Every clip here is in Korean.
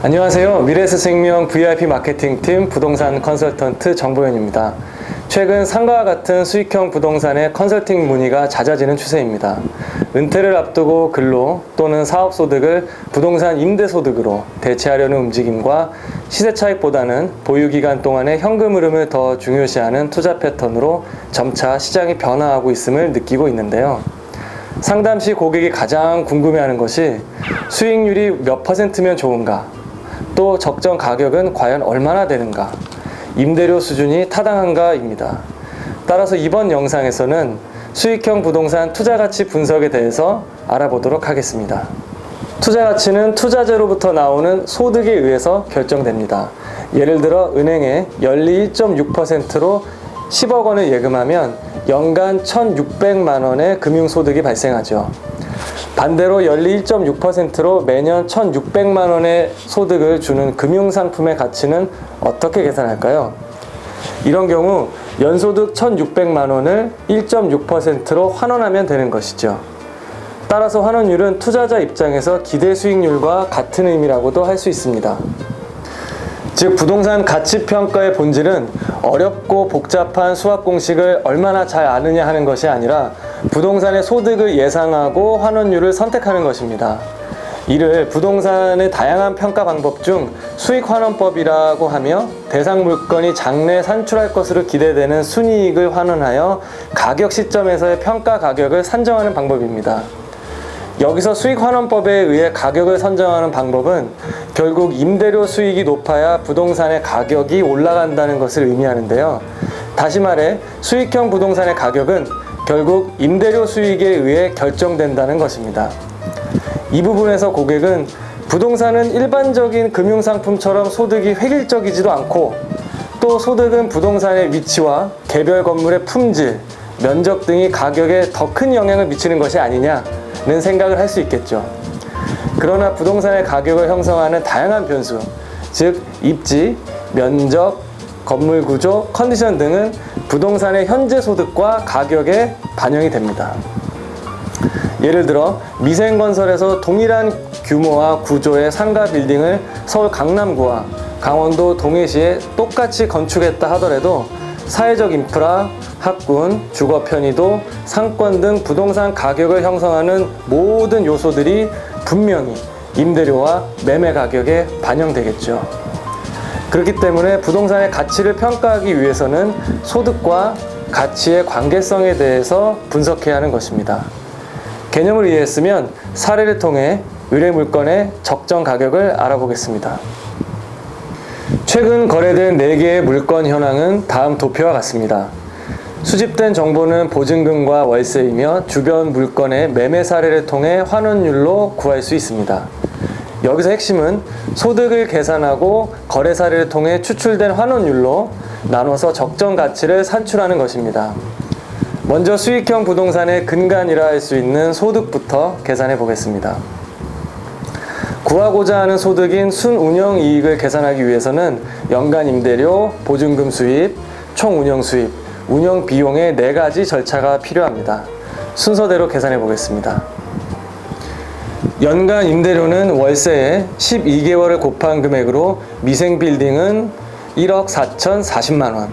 안녕하세요. 미래에셋생명 VIP 마케팅팀 부동산 컨설턴트 정보현입니다. 최근 상가와 같은 수익형 부동산의 컨설팅 문의가 잦아지는 추세입니다. 은퇴를 앞두고 근로 또는 사업소득을 부동산 임대소득으로 대체하려는 움직임과 시세 차익보다는 보유기간 동안의 현금 흐름을 더 중요시하는 투자 패턴으로 점차 시장이 변화하고 있음을 느끼고 있는데요. 상담 시 고객이 가장 궁금해하는 것이 수익률이 몇 %면 좋은가? 또 적정 가격은 과연 얼마나 되는가? 임대료 수준이 타당한가입니다. 따라서 이번 영상에서는 수익형 부동산 투자가치 분석에 대해서 알아보도록 하겠습니다. 투자가치는 투자재로부터 나오는 소득에 의해서 결정됩니다. 예를 들어 은행에 연리 1.6%로 10억 원을 예금하면 연간 1,600만 원의 금융소득이 발생하죠. 반대로 연리 1.6%로 매년 1,600만 원의 소득을 주는 금융상품의 가치는 어떻게 계산할까요? 이런 경우 연소득 1,600만 원을 1.6%로 환원하면 되는 것이죠. 따라서 환원율은 투자자 입장에서 기대 수익률과 같은 의미라고도 할 수 있습니다. 즉, 부동산 가치평가의 본질은 어렵고 복잡한 수학 공식을 얼마나 잘 아느냐 하는 것이 아니라 부동산의 소득을 예상하고 환원율을 선택하는 것입니다. 이를 부동산의 다양한 평가 방법 중 수익환원법이라고 하며 대상 물건이 장래 산출할 것으로 기대되는 순이익을 환원하여 가격 시점에서의 평가 가격을 산정하는 방법입니다. 여기서 수익환원법에 의해 가격을 선정하는 방법은 결국 임대료 수익이 높아야 부동산의 가격이 올라간다는 것을 의미하는데요. 다시 말해 수익형 부동산의 가격은 결국 임대료 수익에 의해 결정된다는 것입니다. 이 부분에서 고객은 부동산은 일반적인 금융상품처럼 소득이 획일적이지도 않고 또 소득은 부동산의 위치와 개별 건물의 품질, 면적 등이 가격에 더 큰 영향을 미치는 것이 아니냐는 생각을 할 수 있겠죠. 그러나 부동산의 가격을 형성하는 다양한 변수, 즉 입지, 면적, 건물 구조, 컨디션 등은 부동산의 현재 소득과 가격에 반영이 됩니다. 예를 들어 미생건설에서 동일한 규모와 구조의 상가 빌딩을 서울 강남구와 강원도 동해시에 똑같이 건축했다 하더라도 사회적 인프라, 학군, 주거 편의도, 상권 등 부동산 가격을 형성하는 모든 요소들이 분명히 임대료와 매매 가격에 반영되겠죠. 그렇기 때문에 부동산의 가치를 평가하기 위해서는 소득과 가치의 관계성에 대해서 분석해야 하는 것입니다. 개념을 이해했으면 사례를 통해 의뢰 물건의 적정 가격을 알아보겠습니다. 최근 거래된 4개의 물건 현황은 다음 도표와 같습니다. 수집된 정보는 보증금과 월세이며 주변 물건의 매매 사례를 통해 환원율로 구할 수 있습니다. 여기서 핵심은 소득을 계산하고 거래 사례를 통해 추출된 환원율로 나눠서 적정 가치를 산출하는 것입니다. 먼저 수익형 부동산의 근간이라 할 수 있는 소득부터 계산해 보겠습니다. 구하고자 하는 소득인 순운영 이익을 계산하기 위해서는 연간 임대료, 보증금 수입, 총 운영 수입, 운영 비용의 4가지 절차가 필요합니다. 순서대로 계산해 보겠습니다. 연간 임대료는 월세에 12개월을 곱한 금액으로 미생빌딩은 1억 4,040만 원,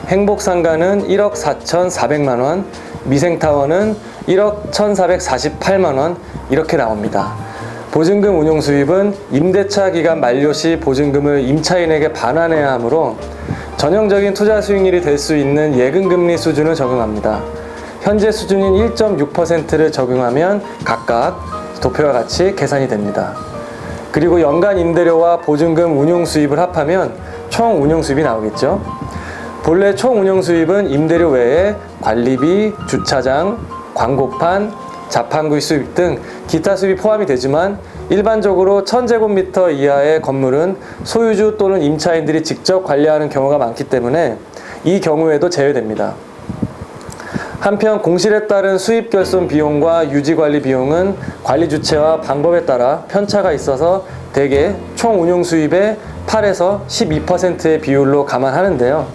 행복상가는 1억 4,400만 원, 미생타워는 1억 1,448만 원 이렇게 나옵니다. 보증금 운용 수입은 임대차 기간 만료 시 보증금을 임차인에게 반환해야 하므로 전형적인 투자 수익률이 될 수 있는 예금금리 수준을 적용합니다. 현재 수준인 1.6%를 적용하면 각각 도표와 같이 계산이 됩니다. 그리고 연간 임대료와 보증금 운용 수입을 합하면 총 운용 수입이 나오겠죠. 본래 총 운용 수입은 임대료 외에 관리비, 주차장, 광고판, 자판구 수입 등 기타 수입이 포함이 되지만 일반적으로 1000제곱미터 이하의 건물은 소유주 또는 임차인들이 직접 관리하는 경우가 많기 때문에 이 경우에도 제외됩니다. 한편 공실에 따른 수입 결손 비용과 유지관리 비용은 관리 주체와 방법에 따라 편차가 있어서 대개 총 운용 수입의 8에서 12%의 비율로 감안하는데요.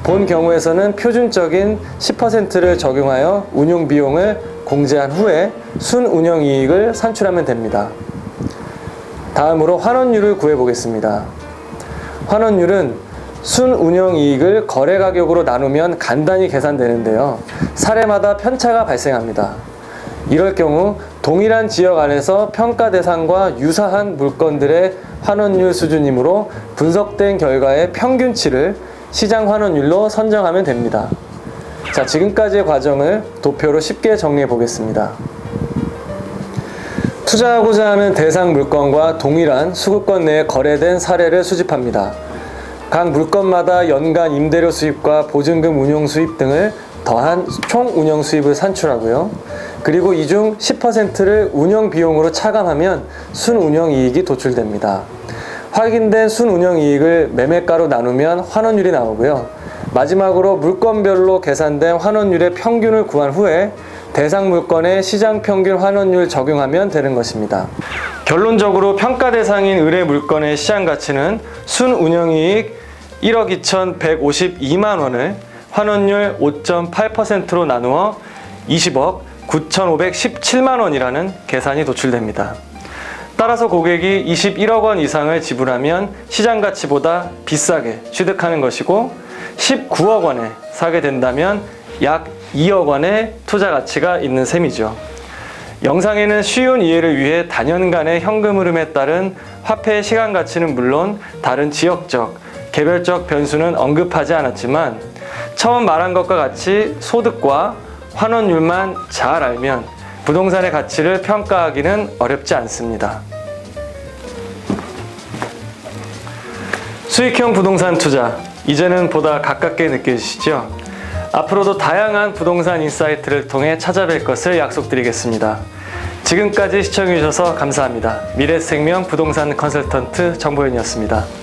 본 경우에서는 표준적인 10%를 적용하여 운용 비용을 공제한 후에 순운영 이익을 산출하면 됩니다. 다음으로 환원율을 구해보겠습니다. 환원율은 순운영이익을 거래가격으로 나누면 간단히 계산되는데요. 사례마다 편차가 발생합니다. 이럴 경우 동일한 지역 안에서 평가 대상과 유사한 물건들의 환원율 수준이므로 분석된 결과의 평균치를 시장 환원율로 선정하면 됩니다. 자, 지금까지의 과정을 도표로 쉽게 정리해 보겠습니다. 투자하고자 하는 대상 물건과 동일한 수급권 내에 거래된 사례를 수집합니다. 각 물건마다 연간 임대료 수입과 보증금 운용 수입 등을 더한 총 운영 수입을 산출하고요. 그리고 이 중 10%를 운영 비용으로 차감하면 순운영 이익이 도출됩니다. 확인된 순운영 이익을 매매가로 나누면 환원율이 나오고요. 마지막으로 물건별로 계산된 환원율의 평균을 구한 후에 대상 물건의 시장 평균 환원율 적용하면 되는 것입니다. 결론적으로 평가 대상인 의뢰 물건의 시장 가치는 순운영이익 1억 2,152만 원을 환원율 5.8%로 나누어 20억 9,517만 원이라는 계산이 도출됩니다. 따라서 고객이 21억 원 이상을 지불하면 시장 가치보다 비싸게 취득하는 것이고 19억 원에 사게 된다면 약 2억 원의 투자 가치가 있는 셈이죠. 영상에는 쉬운 이해를 위해 단연간의 현금 흐름에 따른 화폐의 시간 가치는 물론 다른 지역적, 개별적 변수는 언급하지 않았지만 처음 말한 것과 같이 소득과 환원율만 잘 알면 부동산의 가치를 평가하기는 어렵지 않습니다. 수익형 부동산 투자, 이제는 보다 가깝게 느껴지시죠? 앞으로도 다양한 부동산 인사이트를 통해 찾아뵐 것을 약속드리겠습니다. 지금까지 시청해주셔서 감사합니다. 미래생명 부동산 컨설턴트 정보현이었습니다.